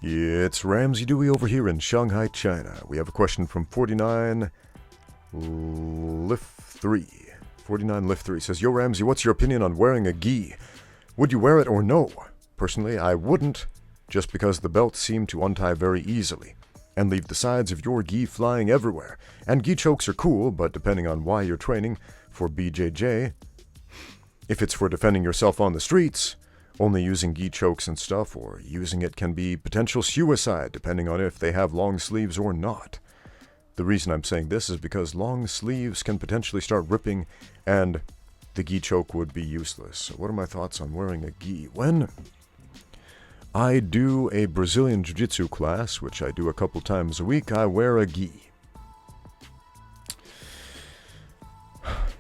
It's Ramsey Dewey over here in Shanghai, China. We have a question from 49 Lift 3. 49 Lift 3 says, Yo Ramsey, what's your opinion on wearing a gi? Would you wear it or no? Personally, I wouldn't, just because the belts seem to untie very easily and leave the sides of your gi flying everywhere. And gi chokes are cool, but depending on why you're training for BJJ, if it's for defending yourself on the streets, only using gi chokes and stuff, or using it can be potential suicide, depending on if they have long sleeves or not. The reason I'm saying this is because long sleeves can potentially start ripping, and the gi choke would be useless. So what are my thoughts on wearing a gi? When I do a Brazilian Jiu-jitsu class, which I do a couple times a week, I wear a gi.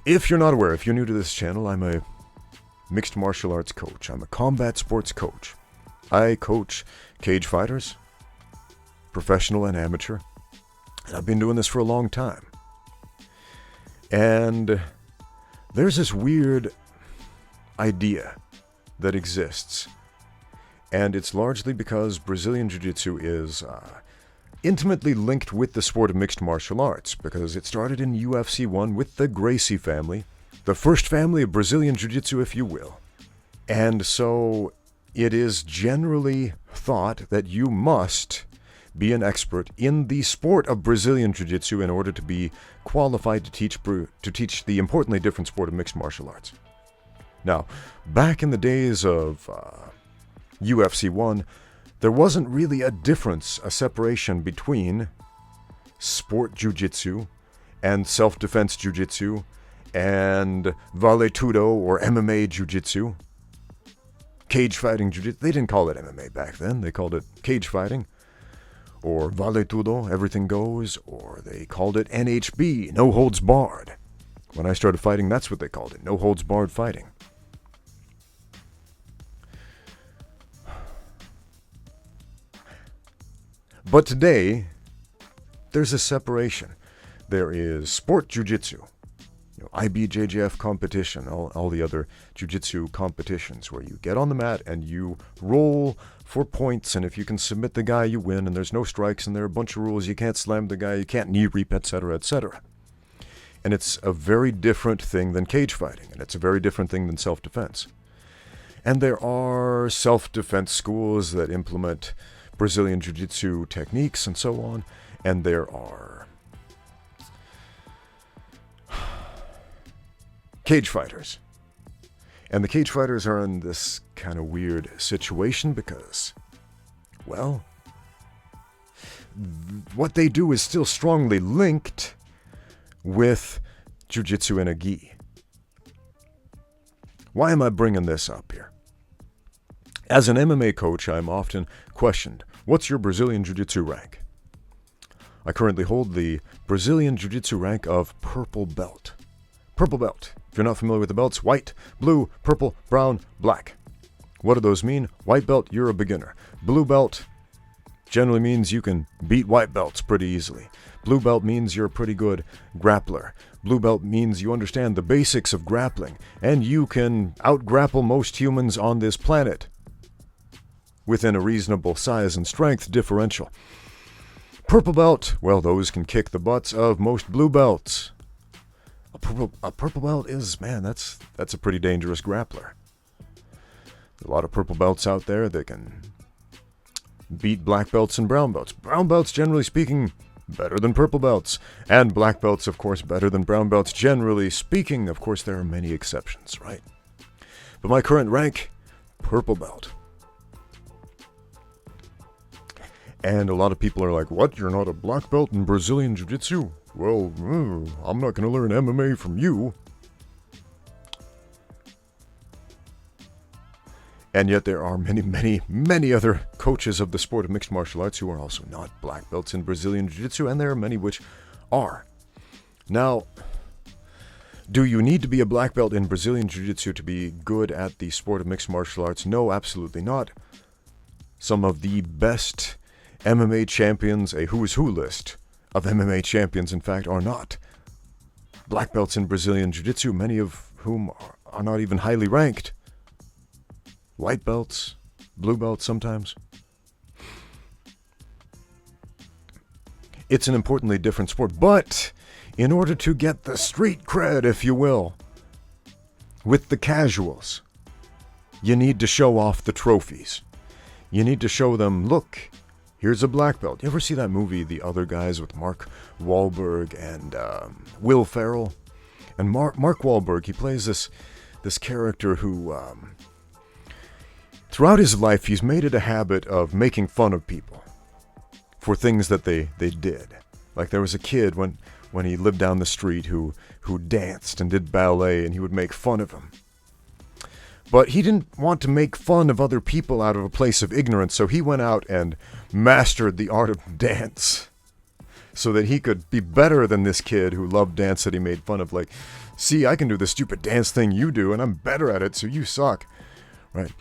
If you're not aware, if you're new to this channel, I'm a mixed martial arts coach. I'm a combat sports coach. I coach cage fighters, professional and amateur, and I've been doing this for a long time. And there's this weird idea that exists, and it's largely because Brazilian Jiu-Jitsu is intimately linked with the sport of mixed martial arts, because it started in UFC 1 with the Gracie family, the first family of Brazilian Jiu-Jitsu, if you will. And so it is generally thought that you must be an expert in the sport of Brazilian Jiu-Jitsu in order to be qualified to teach the importantly different sport of mixed martial arts. Now, back in the days of UFC 1, there wasn't really a difference, a separation between sport jiu-jitsu and self-defense jiu-jitsu and vale tudo or MMA jiu-jitsu, cage fighting jiu-jitsu. They didn't call it MMA back then. They called it cage fighting, or vale tudo, everything goes, or they called it NHB, no holds barred. When I started fighting, that's what they called it, no holds barred fighting. But today, there's a separation. There is sport jiu-jitsu, IBJJF competition, all the other jiu-jitsu competitions where you get on the mat and you roll for points, and if you can submit the guy, you win, and there's no strikes, and there are a bunch of rules. You can't slam the guy, you can't knee reap, etc., etc. And it's a very different thing than cage fighting, and it's a very different thing than self-defense. And there are self-defense schools that implement Brazilian Jiu-Jitsu techniques and so on, and there are cage fighters. And the cage fighters are in this kind of weird situation because, well, what they do is still strongly linked with jiu-jitsu and a gi. Why am I bringing this up here? As an MMA coach, I'm often questioned, what's your Brazilian Jiu-Jitsu rank? I currently hold the Brazilian Jiu-Jitsu rank of purple belt. Purple belt. If you're not familiar with the belts, white, blue, purple, brown, black. What do those mean? White belt, you're a beginner. Blue belt generally means you can beat white belts pretty easily. Blue belt means you're a pretty good grappler. Blue belt means you understand the basics of grappling, and you can out-grapple most humans on this planet within a reasonable size and strength differential. Purple belt, well, those can kick the butts of most blue belts. A purple belt is, man, that's a pretty dangerous grappler. A lot of purple belts out there that can beat black belts and brown belts. Brown belts, generally speaking, better than purple belts. And black belts, of course, better than brown belts, generally speaking. Of course, there are many exceptions, right? But my current rank, purple belt. And a lot of people are like, what, you're not a black belt in Brazilian Jiu-Jitsu? Well, I'm not going to learn MMA from you. And yet there are many other coaches of the sport of mixed martial arts who are also not black belts in Brazilian Jiu-Jitsu, and there are many which are. Now, do you need to be a black belt in Brazilian Jiu-Jitsu to be good at the sport of mixed martial arts? No, absolutely not. Some of the best MMA champions, a who's who list of MMA champions, in fact, are not black belts in Brazilian Jiu-Jitsu, many of whom are not even highly ranked. White belts, blue belts sometimes. It's an importantly different sport. But in order to get the street cred, if you will, with the casuals, you need to show off the trophies. You need to show them, look, here's a black belt. You ever see that movie, The Other Guys, with Mark Wahlberg and Will Ferrell? And Mark Wahlberg, he plays this character who, throughout his life, he's made it a habit of making fun of people for things that they did. Like there was a kid when he lived down the street who danced and did ballet, and he would make fun of him. But he didn't want to make fun of other people out of a place of ignorance, so he went out and mastered the art of dance so that he could be better than this kid who loved dance that he made fun of. Like, see, I can do the stupid dance thing you do, and I'm better at it, so you suck. Right?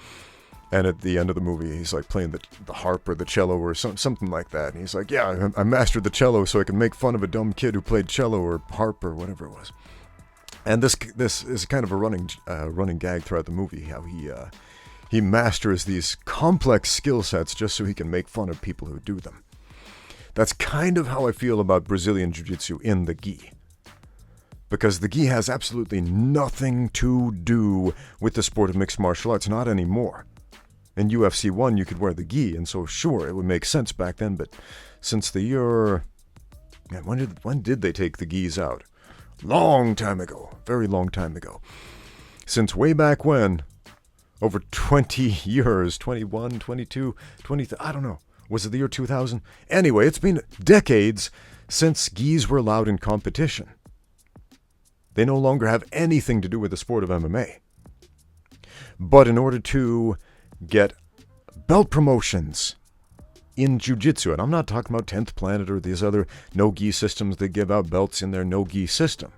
And at the end of the movie, he's like playing the harp or the cello or something like that. And he's like, yeah, I mastered the cello so I can make fun of a dumb kid who played cello or harp or whatever it was. And this is kind of a running gag throughout the movie, how he masters these complex skill sets just so he can make fun of people who do them. That's kind of how I feel about Brazilian Jiu-Jitsu in the gi. Because the gi has absolutely nothing to do with the sport of mixed martial arts, not anymore. In UFC 1, you could wear the gi, and so sure, it would make sense back then, but since the year... Man, when did they take the gis out? Long time ago. Very long time ago. Since way back when, over 20 years, 21, 22, 20... I don't know. Was it the year 2000? Anyway, it's been decades since gis were allowed in competition. They no longer have anything to do with the sport of MMA. But in order to get belt promotions in Jiu-Jitsu, and I'm not talking about 10th Planet or these other no-gi systems that give out belts in their no-gi system.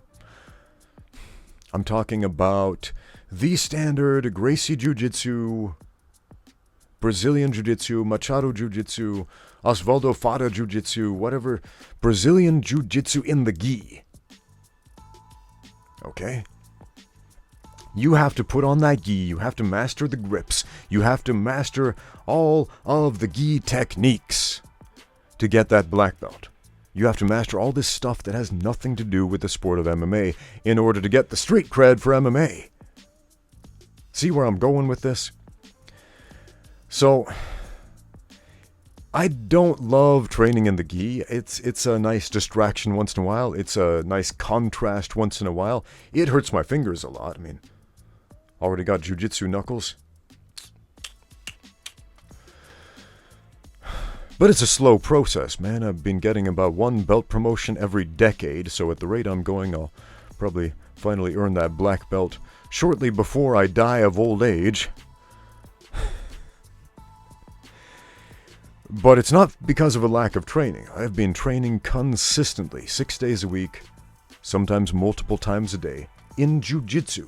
I'm talking about the standard Gracie Jiu-Jitsu, Brazilian Jiu-Jitsu, Machado Jiu-Jitsu, Osvaldo Fada Jiu-Jitsu, whatever, Brazilian Jiu-Jitsu in the gi. Okay? You have to put on that gi, you have to master the grips, you have to master all of the gi techniques to get that black belt. You have to master all this stuff that has nothing to do with the sport of MMA in order to get the street cred for MMA. See where I'm going with this? So, I don't love training in the gi. It's a nice distraction once in a while. It's a nice contrast once in a while. It hurts my fingers a lot. I mean, already got jiu-jitsu knuckles. But it's a slow process, man. I've been getting about one belt promotion every decade, so at the rate I'm going, I'll probably finally earn that black belt shortly before I die of old age. But it's not because of a lack of training. I've been training consistently, 6 days a week, sometimes multiple times a day, in jiu-jitsu.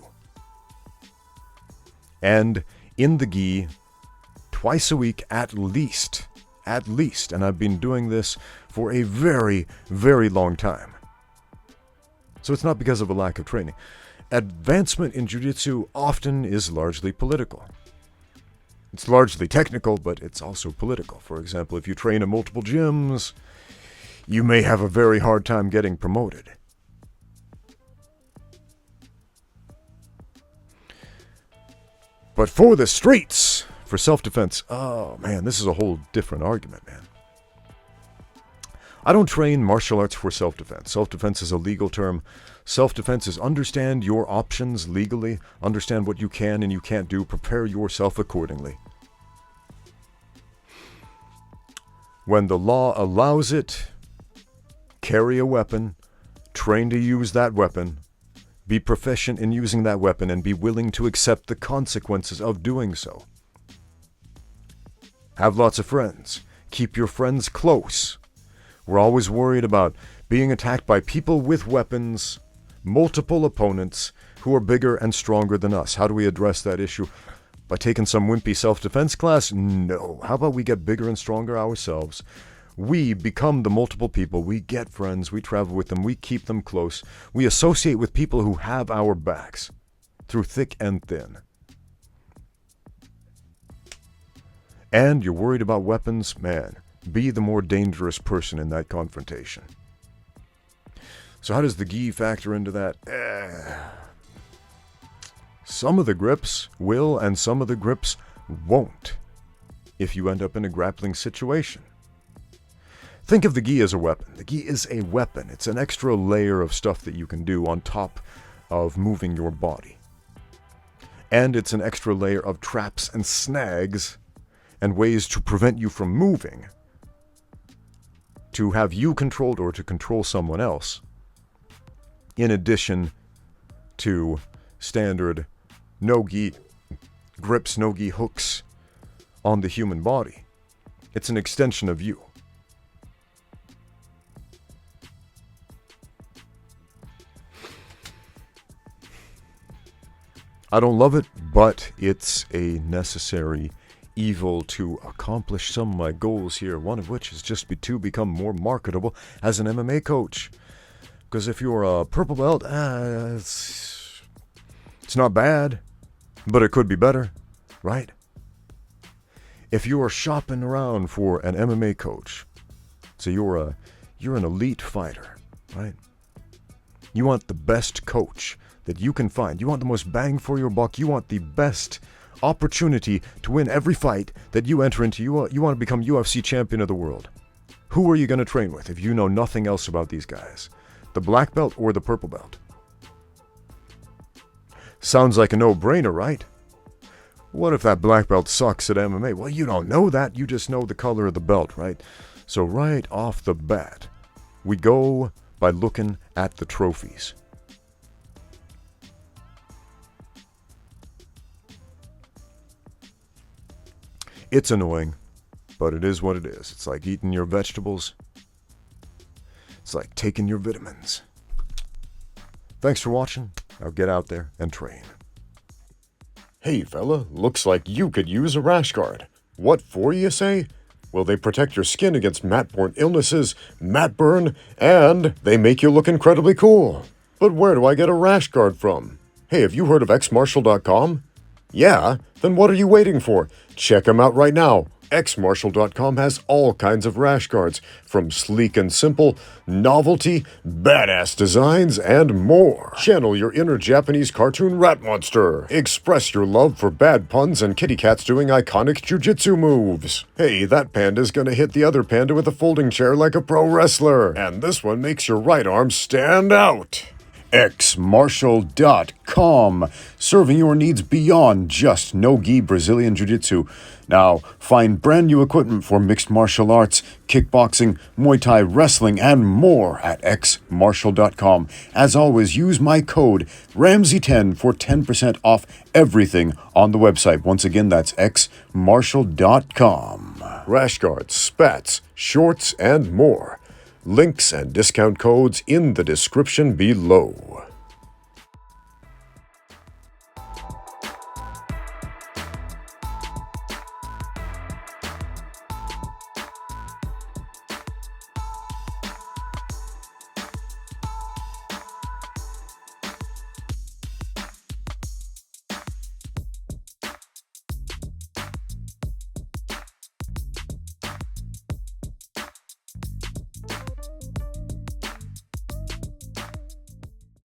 And in the gi, twice a week at least. At least. And I've been doing this for a very, very long time. So it's not because of a lack of training. Advancement in jiu-jitsu often is largely political. It's largely technical, but it's also political. For example, if you train in multiple gyms, you may have a very hard time getting promoted. But for the streets, for self-defense, oh man, this is a whole different argument, man. I don't train martial arts for self-defense. Self-defense is a legal term. Self-defense is understand your options legally, understand what you can and you can't do, prepare yourself accordingly. When the law allows it, carry a weapon, train to use that weapon, be proficient in using that weapon, and be willing to accept the consequences of doing so. Have lots of friends. Keep your friends close. We're always worried about being attacked by people with weapons, multiple opponents who are bigger and stronger than us. How do we address that issue? By taking some wimpy self-defense class? No. How about we get bigger and stronger ourselves? We become the multiple people. We get friends. We travel with them. We keep them close. We associate with people who have our backs through thick and thin. And you're worried about weapons? Man, be the more dangerous person in that confrontation. So how does the gi factor into that? Some of the grips will and some of the grips won't if you end up in a grappling situation. Think of the gi as a weapon. The gi is a weapon. It's an extra layer of stuff that you can do on top of moving your body. And it's an extra layer of traps and snags and ways to prevent you from moving, to have you controlled or to control someone else, in addition to standard no-gi grips, no-gi hooks on the human body. It's an extension of you. I don't love it, but it's a necessary evil to accomplish some of my goals here, one of which is just to become more marketable as an MMA coach. Because if you're a purple belt, it's not bad, but it could be better, right? If you're shopping around for an MMA coach, so you're an elite fighter, right? You want the best coach that you can find. You want the most bang for your buck. You want the best opportunity to win every fight that you enter into. You want to become UFC champion of the world. Who are you going to train with if you know nothing else about these guys? The black belt or the purple belt? Sounds like a no-brainer, right? What if that black belt sucks at MMA? Well, you don't know that. You just know the color of the belt, right? So right off the bat, we go by looking at the trophies. It's annoying, but it is what it is. It's like eating your vegetables. It's like taking your vitamins. Thanks for watching. Now get out there and train. Hey fella, looks like you could use a rash guard. What for, you say? Well, they protect your skin against mat-borne illnesses, mat burn, and they make you look incredibly cool. But where do I get a rash guard from? Hey, have you heard of xmartial.com? Yeah? Then what are you waiting for? Check them out right now. xmartial.com has all kinds of rash guards, from sleek and simple, novelty, badass designs, and more. Channel your inner Japanese cartoon rat monster. Express your love for bad puns and kitty cats doing iconic jiu-jitsu moves. Hey, that panda's gonna hit the other panda with a folding chair like a pro wrestler. And this one makes your right arm stand out. xmartial.com, serving your needs beyond just no-gi Brazilian Jiu-Jitsu. Now, find brand new equipment for mixed martial arts, kickboxing, Muay Thai, wrestling, and more at xmartial.com. As always, use my code Ramsey10 for 10% off everything on the website. Once again, that's xmartial.com. Rash guards, spats, shorts, and more. Links and discount codes in the description below.